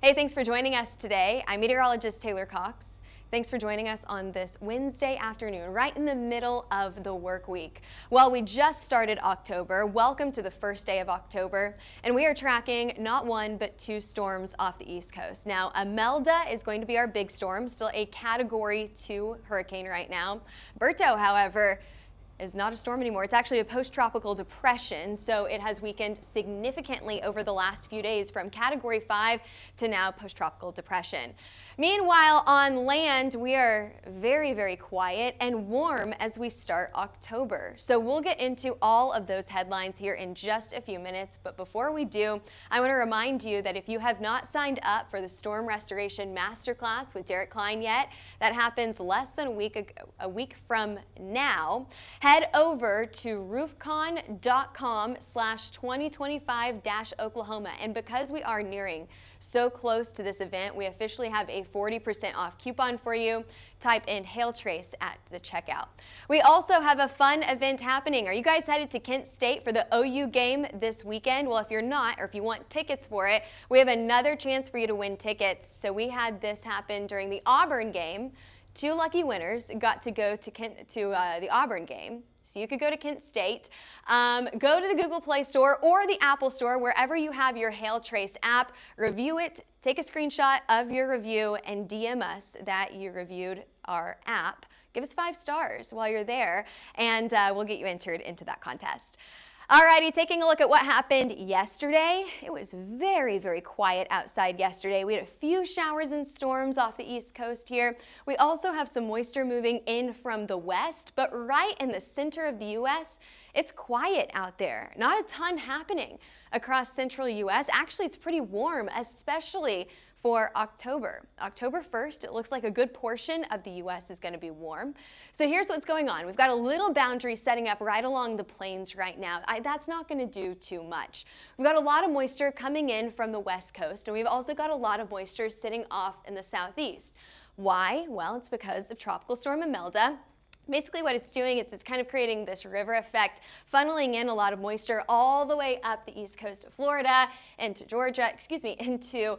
Hey, thanks for joining us today. I'm meteorologist Taylor Cox. Thanks for joining us on this Wednesday afternoon, right in the middle of the work week. Well, we just started October. Welcome to the first day of October, and we are tracking not one, but two storms off the East Coast. Now, Imelda is going to be our big storm, still a Category 2 hurricane right now. Berto, however, is not a storm anymore. It's actually a post-tropical depression, so it has weakened significantly over the last few days from Category 5 to now post-tropical depression. Meanwhile, on land, we are very, very quiet and warm as we start October. So we'll get into all of those headlines here in just a few minutes, but before we do, I want to remind you that if you have not signed up for the Storm Restoration Masterclass with Derek Klein yet, that happens less than a week from now. Head over to roofcon.com/2025-Oklahoma. And because we are nearing so close to this event, we officially have a 40% off coupon for you. Type in HailTrace at the checkout. We also have a fun event happening. Are you guys headed to Kent State for the OU game this weekend? Well, if you're not, or if you want tickets for it, we have another chance for you to win tickets. So we had this happen during the Auburn game. Two lucky winners got to go to the Auburn game. So you could go to Kent State, go to the Google Play Store or the Apple Store, wherever you have your HailTrace app, review it, take a screenshot of your review, and DM us that you reviewed our app. Give us 5 stars while you're there, and we'll get you entered into that contest. Alrighty, taking a look at what happened yesterday. It was very, very quiet outside yesterday. We had a few showers and storms off the East Coast here. We also have some moisture moving in from the west, but right in the center of the U.S., it's quiet out there. Not a ton happening across central U.S. Actually, it's pretty warm, especially for October. October 1st, it looks like a good portion of the U.S. is going to be warm. So here's what's going on. We've got a little boundary setting up right along the plains right now. That's not going to do too much. We've got a lot of moisture coming in from the west coast, and we've also got a lot of moisture sitting off in the southeast. Why? Well, it's because of Tropical Storm Imelda. Basically what it's doing is it's kind of creating this river effect, funneling in a lot of moisture all the way up the east coast of Florida, into Georgia, into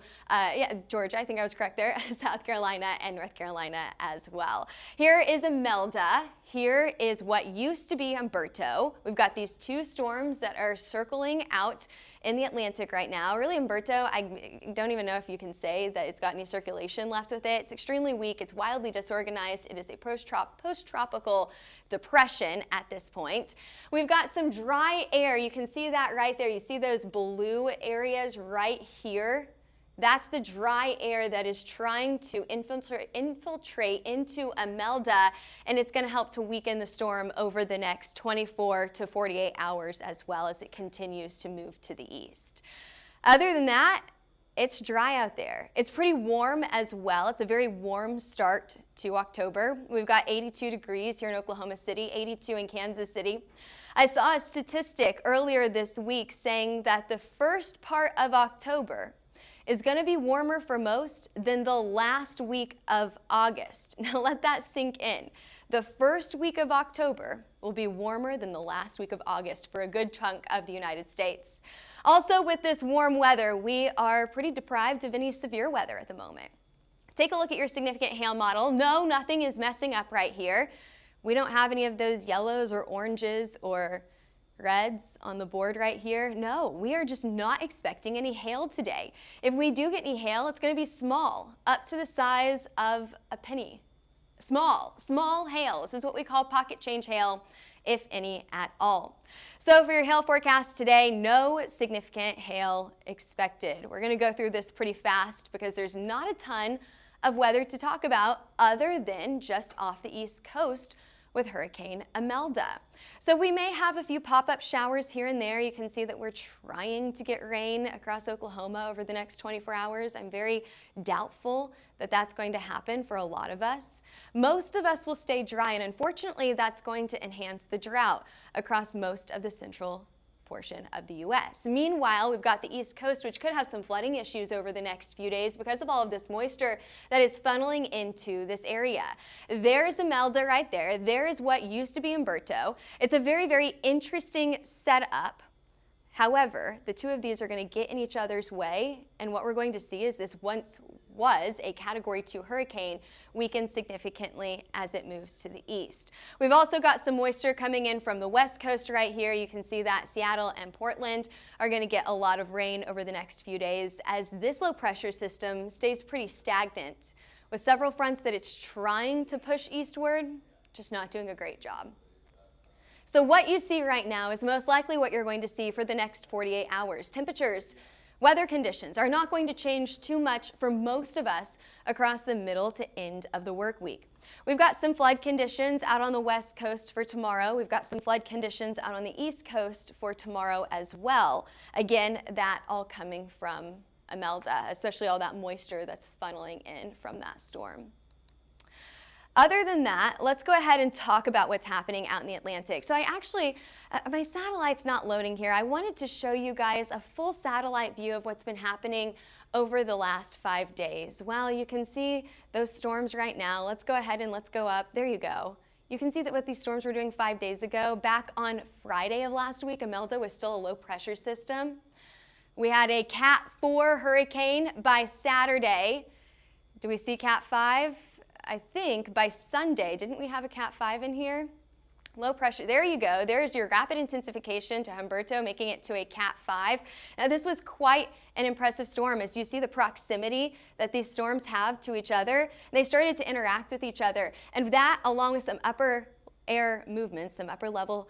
Georgia, I think I was correct there, South Carolina and North Carolina as well. Here is Imelda. Here is what used to be Umberto. We've got these two storms that are circling out in the Atlantic right now. Really, Umberto, I don't even know if you can say that it's got any circulation left with it. It's extremely weak. It's wildly disorganized. It is a post-tropical depression at this point. We've got some dry air. You can see that right there. You see those blue areas right here? That's the dry air that is trying to infiltrate into Imelda, and it's going to help to weaken the storm over the next 24 to 48 hours as well as it continues to move to the east. Other than that, it's dry out there. It's pretty warm as well. It's a very warm start to October. We've got 82 degrees here in Oklahoma City, 82 in Kansas City. I saw a statistic earlier this week saying that the first part of October is going to be warmer for most than the last week of August. Now let that sink in. The first week of October will be warmer than the last week of August for a good chunk of the United States. Also, with this warm weather, we are pretty deprived of any severe weather at the moment. Take a look at your significant hail model. No, nothing is messing up right here. We don't have any of those yellows or oranges or reds on the board right here. No, we are just not expecting any hail today. If we do get any hail, it's going to be small, up to the size of a penny. Small hail. This is what we call pocket change hail, if any at all. So for your hail forecast today, no significant hail expected. We're going to go through this pretty fast because there's not a ton of weather to talk about other than just off the East Coast with Hurricane Imelda. So we may have a few pop-up showers here and there. You can see that we're trying to get rain across Oklahoma over the next 24 hours. I'm very doubtful that that's going to happen for a lot of us. Most of us will stay dry, and unfortunately that's going to enhance the drought across most of the central portion of the U.S. Meanwhile, we've got the East Coast, which could have some flooding issues over the next few days because of all of this moisture that is funneling into this area. There's Imelda right there. There is what used to be Umberto. It's a very, very interesting setup However, the two of these are going to get in each other's way, and what we're going to see is this once was a Category 2 hurricane weaken significantly as it moves to the east. We've also got some moisture coming in from the west coast right here. You can see that Seattle and Portland are going to get a lot of rain over the next few days as this low pressure system stays pretty stagnant with several fronts that it's trying to push eastward, just not doing a great job. So what you see right now is most likely what you're going to see for the next 48 hours. Temperatures, weather conditions are not going to change too much for most of us across the middle to end of the work week. We've got some flood conditions out on the west coast for tomorrow. We've got some flood conditions out on the east coast for tomorrow as well. Again, that all coming from Imelda, especially all that moisture that's funneling in from that storm. Other than that, let's go ahead and talk about what's happening out in the Atlantic. So my satellite's not loading here. I wanted to show you guys a full satellite view of what's been happening over the last 5 days. Well, you can see those storms right now. Let's go ahead and let's go up. There you go. You can see that what these storms were doing 5 days ago. Back on Friday of last week, Imelda was still a low pressure system. We had a Cat 4 hurricane by Saturday. Do we see Cat 5? I think by Sunday, didn't we have a Cat 5 in here? Low pressure, there you go. There's your rapid intensification to Humberto, making it to a Cat 5. Now this was quite an impressive storm. As you see the proximity that these storms have to each other, they started to interact with each other. And that, along with some upper air movements, some upper level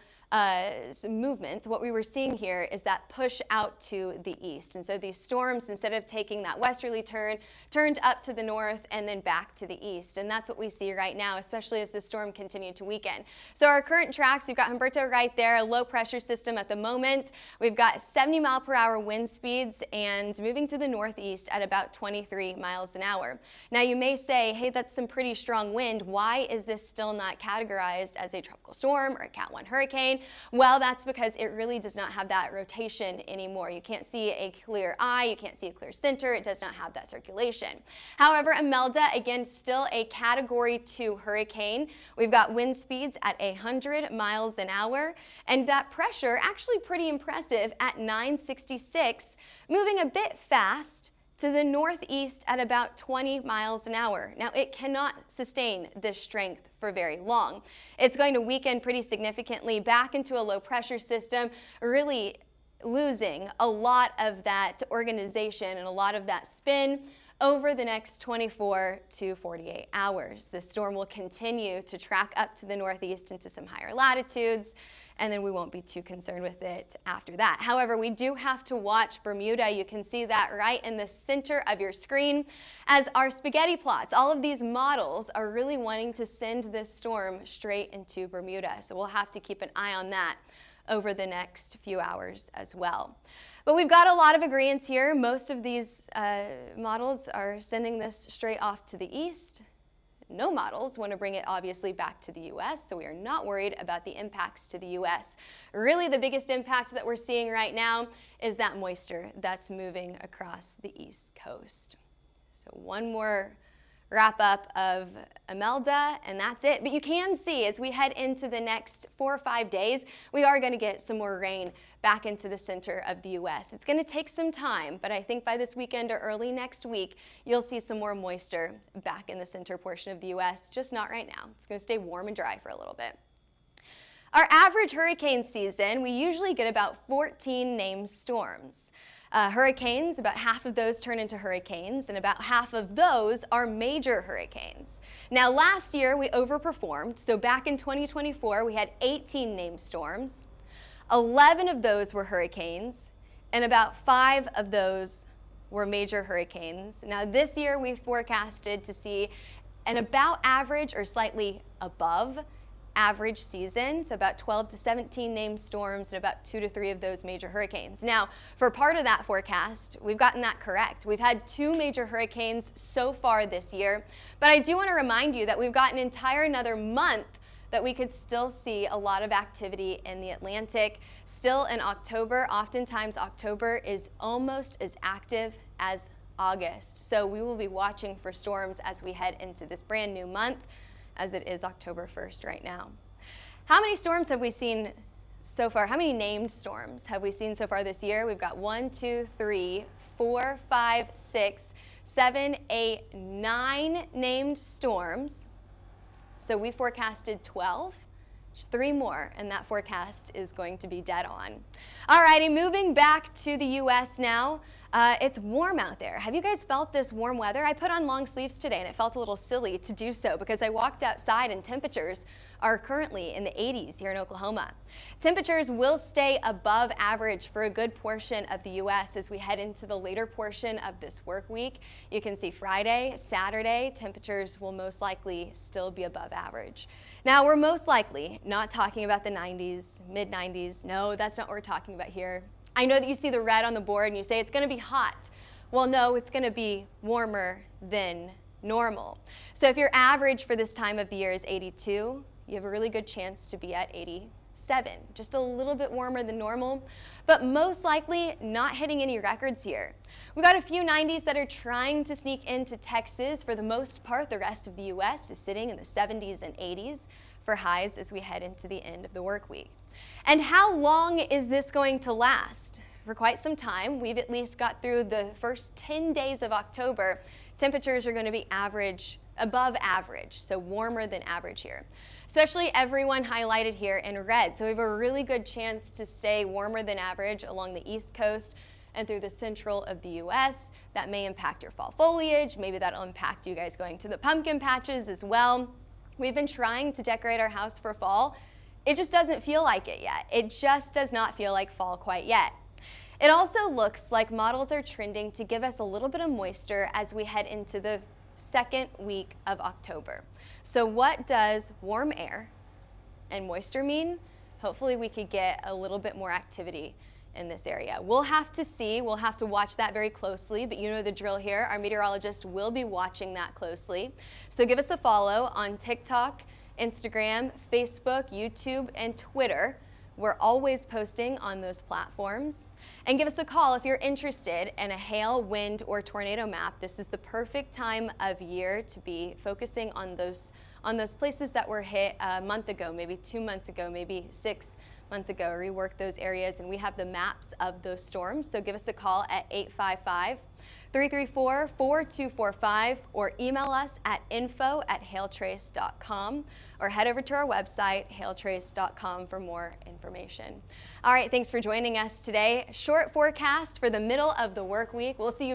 movements, what we were seeing here is that push out to the east. And so these storms, instead of taking that westerly turn, turned up to the north and then back to the east. And that's what we see right now, especially as the storm continued to weaken. So our current tracks, we've got Humberto right there, a low pressure system at the moment. We've got 70-mile-per-hour wind speeds and moving to the northeast at about 23 miles an hour. Now you may say, hey, that's some pretty strong wind. Why is this still not categorized as a tropical storm or a Cat 1 hurricane? Well, that's because it really does not have that rotation anymore. You can't see a clear eye, you can't see a clear center, it does not have that circulation. However, Imelda, again, still a Category 2 hurricane. We've got wind speeds at 100 miles an hour, and that pressure actually pretty impressive at 966, moving a bit fast to the northeast at about 20 miles an hour. Now, it cannot sustain this strength for very long. It's going to weaken pretty significantly back into a low pressure system, really losing a lot of that organization and a lot of that spin over the next 24 to 48 hours. The storm will continue to track up to the northeast into some higher latitudes, and then we won't be too concerned with it after that. However, we do have to watch Bermuda. You can see that right in the center of your screen as our spaghetti plots. All of these models are really wanting to send this storm straight into Bermuda, so we'll have to keep an eye on that over the next few hours as well. But we've got a lot of agreements here. Most of these models are sending this straight off to the east. No models want to bring it obviously back to the U.S., so we are not worried about the impacts to the U.S. Really, the biggest impact that we're seeing right now is that moisture that's moving across the east coast. So one more wrap up of Imelda, and that's it. But you can see as we head into the next 4 or 5 days, we are going to get some more rain back into the center of the U.S. It's going to take some time, but I think by this weekend or early next week, you'll see some more moisture back in the center portion of the U.S., just not right now. It's going to stay warm and dry for a little bit. Our average hurricane season, we usually get about 14 named storms. Hurricanes, about half of those turn into hurricanes, and about half of those are major hurricanes. Now, last year we overperformed, so back in 2024 we had 18 named storms. 11 of those were hurricanes, and about 5 of those were major hurricanes. Now, this year we forecasted to see an about average or slightly above average season, so about 12 to 17 named storms and about 2 to 3 of those major hurricanes. Now, for part of that forecast, we've gotten that correct. We've had 2 major hurricanes so far this year, but I do want to remind you that we've got an entire another month that we could still see a lot of activity in the Atlantic. Still in October, oftentimes October is almost as active as August. So we will be watching for storms as we head into this brand new month, as it is October 1st right now. How many storms have we seen so far, how many named storms have we seen so far this year? We've got 1, 2, 3, 4, 5, 6, 7, 8, 9 named storms. So we forecasted 12. Just 3 more, and that forecast is going to be dead on. Alrighty, moving back to the U.S. now. It's warm out there. Have you guys felt this warm weather? I put on long sleeves today, and it felt a little silly to do so because I walked outside and temperatures are currently in the 80s here in Oklahoma. Temperatures will stay above average for a good portion of the U.S. as we head into the later portion of this work week. You can see Friday, Saturday, temperatures will most likely still be above average. Now, we're most likely not talking about the 90s, mid-90s. No, that's not what we're talking about here. I know that you see the red on the board and you say it's going to be hot. Well, no, it's going to be warmer than normal. So if your average for this time of the year is 82, you have a really good chance to be at 87, just a little bit warmer than normal, but most likely not hitting any records here. We got a few 90s that are trying to sneak into Texas. For the most part, the rest of the U.S. is sitting in the 70s and 80s for highs as we head into the end of the work week. And how long is this going to last? For quite some time. We've at least got through the first 10 days of October. Temperatures are going to be above average, so warmer than average here. Especially everyone highlighted here in red. So we have a really good chance to stay warmer than average along the East Coast and through the central of the U.S. That may impact your fall foliage. Maybe that'll impact you guys going to the pumpkin patches as well. We've been trying to decorate our house for fall. It just doesn't feel like it yet. It just does not feel like fall quite yet. It also looks like models are trending to give us a little bit of moisture as we head into the second week of October. So what does warm air and moisture mean? Hopefully we could get a little bit more activity in this area. We'll have to see, we'll have to watch that very closely, but you know the drill here. Our meteorologist will be watching that closely. So give us a follow on TikTok, Instagram, Facebook, YouTube, and Twitter. We're always posting on those platforms. And give us a call if you're interested in a hail, wind, or tornado map. This is the perfect time of year to be focusing on those places that were hit a month ago, maybe 2 months ago, maybe 6 months ago. Rework those areas, and we have the maps of those storms. So give us a call at 855-334-4245 or email us at info@hailtrace.com or head over to our website, hailtrace.com, for more information. All right, thanks for joining us today. Short forecast for the middle of the work week. We'll see you back.